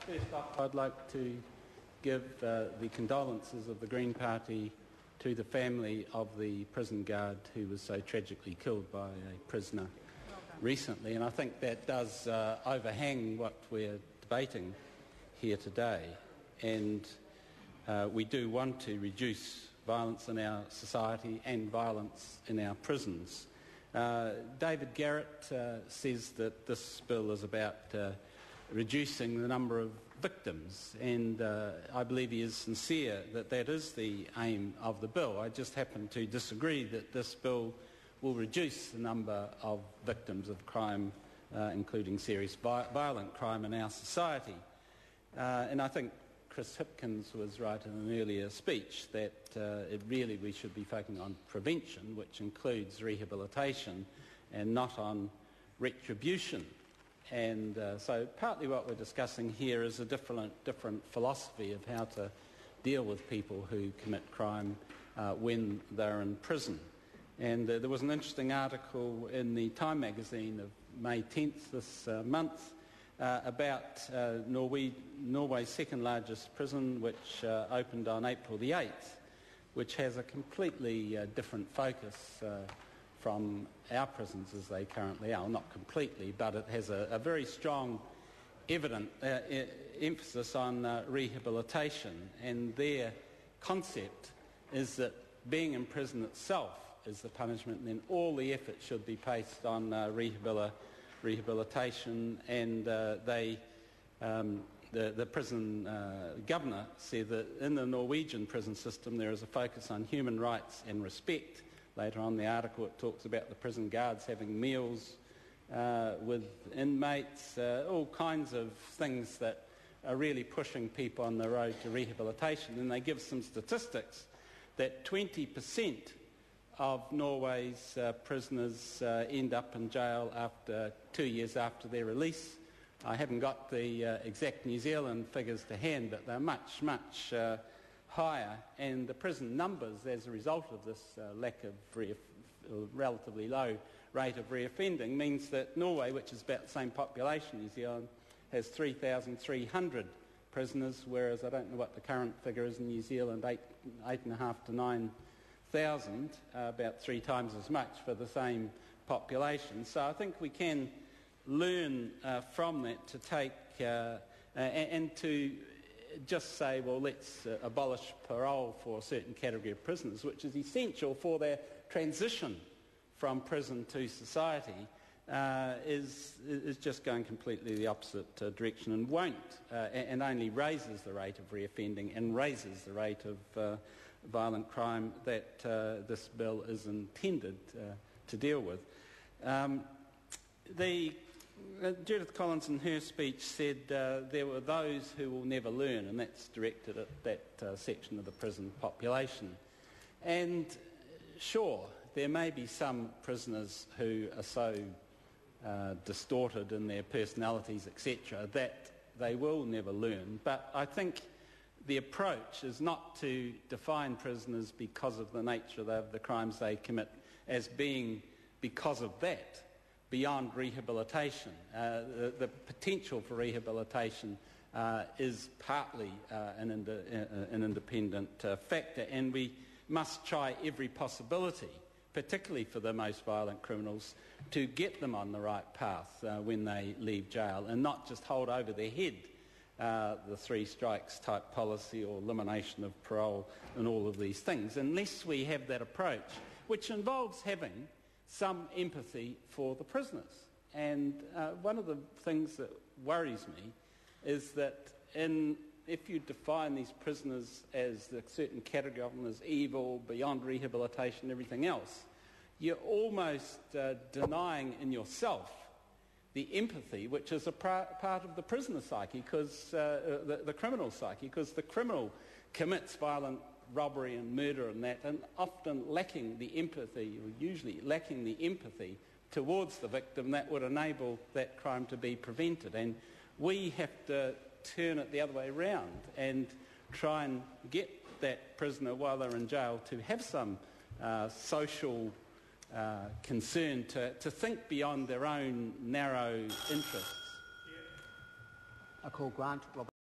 First off, I'd like to give the condolences of the Green Party to the family of the prison guard who was so tragically killed by a prisoner recently, and I think that does overhang what we're debating here today. And we do want to reduce violence in our society and violence in our prisons. David Garrett says that this bill is about reducing the number of victims, and I believe he is sincere that that is the aim of the bill. I just happen to disagree that this bill will reduce the number of victims of crime, including serious violent crime in our society. And I think Chris Hipkins was right in an earlier speech that we should be focusing on prevention, which includes rehabilitation, and not on retribution. And so partly what we're discussing here is a different philosophy of how to deal with people who commit crime when they're in prison. And there was an interesting article in the Time magazine of May 10th this month about Norway's second largest prison, which opened on April the 8th, which has a completely different focus from our prisons as they currently are. Well, not completely, but it has a very strong emphasis on rehabilitation, and their concept is that being in prison itself is the punishment, and then all the effort should be placed on rehabilitation. And the prison governor said that in the Norwegian prison system there is a focus on human rights and respect. Later on in the article it talks about the prison guards having meals with inmates, all kinds of things that are really pushing people on the road to rehabilitation. And they give some statistics that 20% of Norway's prisoners end up in jail after 2 years after their release. I haven't got the exact New Zealand figures to hand, but they're much, much higher, and the prison numbers as a result of this lack of relatively low rate of reoffending means that Norway, which is about the same population New Zealand, has 3,300 prisoners, whereas I don't know what the current figure is in New Zealand, 8,500 to 9,000, about 3 times as much for the same population. So I think we can learn from that to take and to just say, well, let's abolish parole for a certain category of prisoners, which is essential for their transition from prison to society, is just going completely the opposite direction, and won't, and only raises the rate of reoffending and raises the rate of violent crime that this bill is intended to deal with. Judith Collins in her speech said there were those who will never learn, and that's directed at that section of the prison population. And sure, there may be some prisoners who are so distorted in their personalities, etc., that they will never learn, but I think the approach is not to define prisoners because of the nature of the crimes they commit as being because of that, beyond rehabilitation. The potential for rehabilitation is partly an independent factor, and we must try every possibility, particularly for the most violent criminals, to get them on the right path when they leave jail, and not just hold over their head the 3 strikes type policy or elimination of parole and all of these things, unless we have that approach, which involves having some empathy for the prisoners. And one of the things that worries me is that if you define these prisoners as a certain category of them as evil, beyond rehabilitation, everything else, you're almost denying in yourself the empathy, which is a part of the prisoner psyche, because the criminal psyche, because the criminal commits violent robbery and murder and that, and often lacking the empathy, or usually lacking the empathy towards the victim that would enable that crime to be prevented. And we have to turn it the other way around and try and get that prisoner while they're in jail to have some social concern, to think beyond their own narrow interests. I call Grant Roberts.